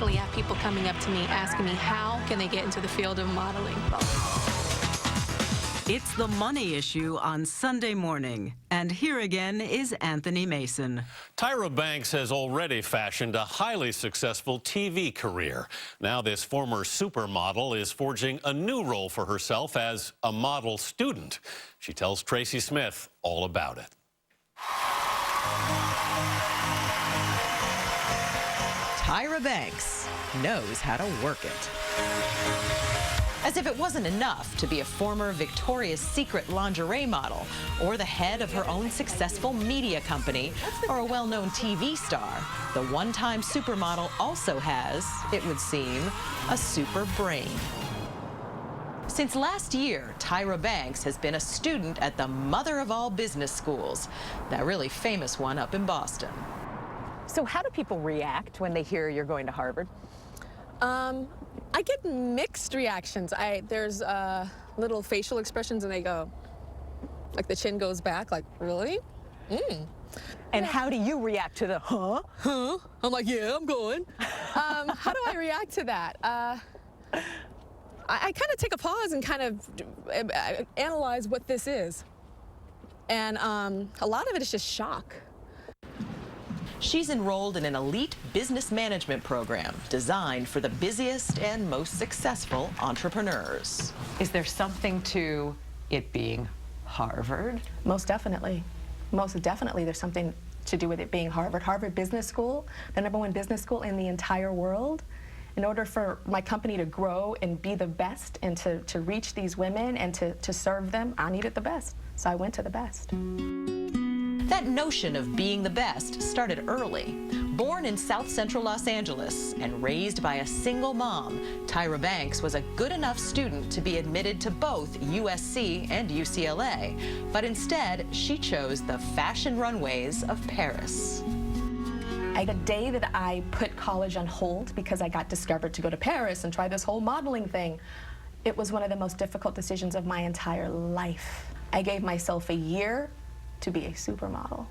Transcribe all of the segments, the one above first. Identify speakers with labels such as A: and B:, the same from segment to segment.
A: We have people coming up to me asking me how can they get into the field of modeling.
B: It's the money issue on Sunday morning. And here again is Anthony Mason.
C: Tyra Banks has already fashioned a highly successful TV career. Now this former supermodel is forging a new role for herself as a model student. She tells Tracy Smith all about it.
D: Tyra Banks knows how to work it. As if it wasn't enough to be a former Victoria's Secret lingerie model, or the head of her own successful media company, or a well-known TV star, the one-time supermodel also has, it would seem, a super brain. Since last year, Tyra Banks has been a student at the mother of all business schools, that really famous one up in Boston.
E: So how do people react when they hear you're going to Harvard?
A: I get mixed reactions. There's little facial expressions and they go, like the chin goes back, like, really?
E: And how do you react to the, huh?
A: Huh? I'm like, yeah, I'm going. How do I react to that? I kind of take a pause and kind of analyze what this is. And a lot of it is just shock.
D: She's enrolled in an elite business management program designed for the busiest and most successful entrepreneurs.
E: Is there something to it being Harvard?
F: Most definitely. Most definitely there's something to do with it being Harvard. Harvard Business School, the #1 business school in the entire world. In order for my company to grow and be the best and to reach these women and to serve them, I needed the best. So I went to the best.
D: That notion of being the best started early. Born in South Central Los Angeles and raised by a single mom, Tyra Banks was a good enough student to be admitted to both USC and UCLA. But instead, she chose the fashion runways of Paris.
F: The day that I put college on hold because I got discovered to go to Paris and try this whole modeling thing, it was one of the most difficult decisions of my entire life. I gave myself a year to be a supermodel.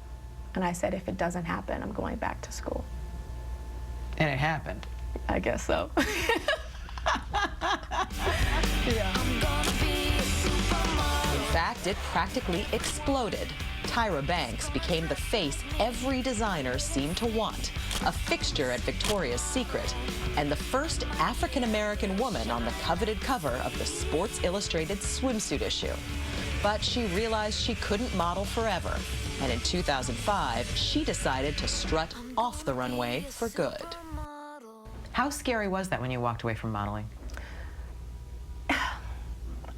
F: And I said, if it doesn't happen, I'm going back to school.
E: And it happened.
F: I guess so. Yeah.
D: In fact, it practically exploded. Tyra Banks became the face every designer seemed to want, a fixture at Victoria's Secret, and the first African-American woman on the coveted cover of the Sports Illustrated swimsuit issue. But she realized she couldn't model forever, and in 2005, she decided to strut off the runway for good.
E: How scary was that when you walked away from modeling?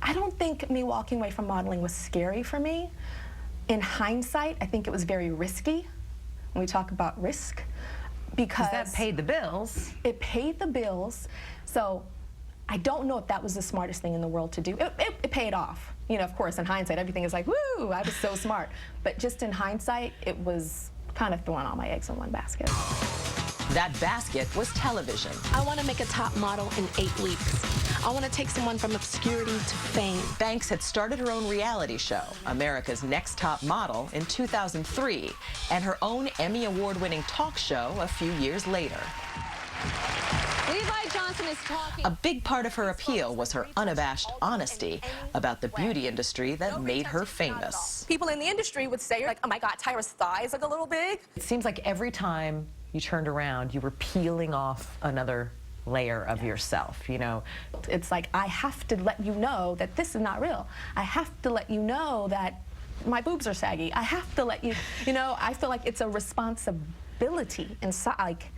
F: I don't think me walking away from modeling was scary for me. In hindsight, I think it was very risky when we talk about risk, because
E: that paid the bills.
F: It paid the bills. So I don't know if that was the smartest thing in the world to do. It paid off. You know, of course, in hindsight, everything is like, woo, I was so smart. But just in hindsight, it was kind of throwing all my eggs in one basket.
D: That basket was television.
A: I want to make a top model in 8 weeks. I want to take someone from obscurity to fame.
D: Banks had started her own reality show, America's Next Top Model, in 2003, and her own Emmy Award-winning talk show a few years later. A big part of her appeal was her unabashed honesty about the beauty industry that made her famous.
G: People in the industry would say, like, oh my God, Tyra's thighs look a little big.
E: It seems like every time you turned around, you were peeling off another layer of yourself, you know.
F: It's like, I have to let you know that this is not real. I have to let you know that my boobs are saggy. I have to let you, you know, I feel like it's a responsibility inside. Like,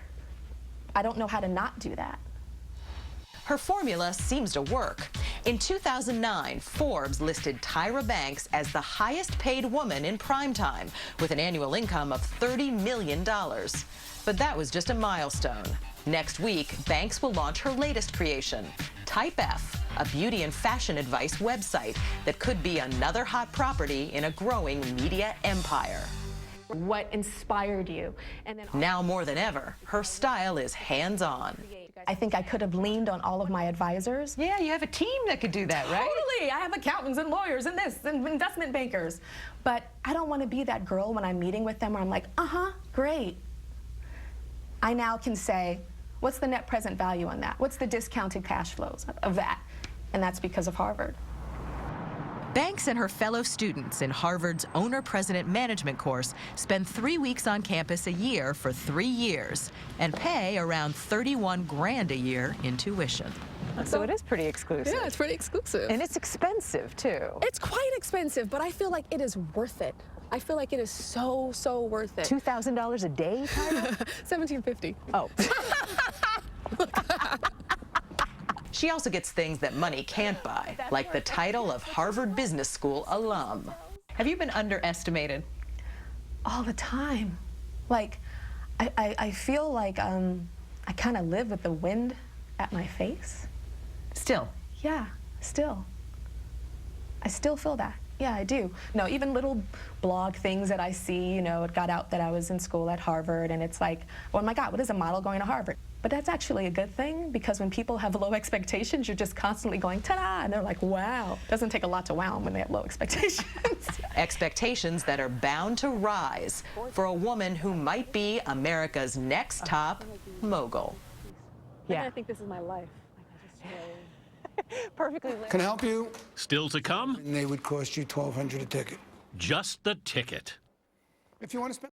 F: I don't know how to not do that.
D: Her formula seems to work. In 2009, Forbes listed Tyra Banks as the highest paid woman in primetime, with an annual income of $30 million. But that was just a milestone. Next week, Banks will launch her latest creation, Type F, a beauty and fashion advice website that could be another hot property in a growing media empire.
F: What inspired you? And then
D: Now more than ever, her style is hands-on.
F: I think I could have leaned on all of my advisors.
E: Yeah, you have a team that could do that, right?
F: Totally. I have accountants and lawyers and this and investment bankers. But I don't want to be that girl when I'm meeting with them where I'm like, great. I now can say, What's the net present value on that? What's the discounted cash flows of that? And that's because of Harvard.
D: Banks and her fellow students in Harvard's Owner-President Management course spend 3 weeks on campus a year for 3 years and pay around $31 grand a year in tuition.
E: So it is pretty exclusive.
A: Yeah, it's pretty exclusive.
E: And it's expensive, too.
A: It's quite expensive, but I feel like it is worth it. I feel like it is so, so worth it.
E: $2,000 a day, Tyra?
A: $1,750.
E: Oh.
D: She also gets things that money can't buy, like the title of Harvard Business School alum. Have you been underestimated?
F: All the time. Like, I feel like I kind of live with the wind at my face.
E: Still.
F: Yeah, still. I still feel that. Yeah, I do. No, even little blog things that I see, you know, it got out that I was in school at Harvard, and it's like, oh my God, what is a model going to Harvard? But that's actually a good thing, because when people have low expectations, you're just constantly going, ta-da, and they're like, wow. It doesn't take a lot to wow them when they have low expectations.
D: Expectations that are bound to rise for a woman who might be America's next top mogul.
E: Yeah.
A: I think this is my life.
E: Perfectly.
H: Can I help you?
C: Still to come,
H: And they would cost you $1,200 a ticket.
C: just the ticket.
H: If you want to spend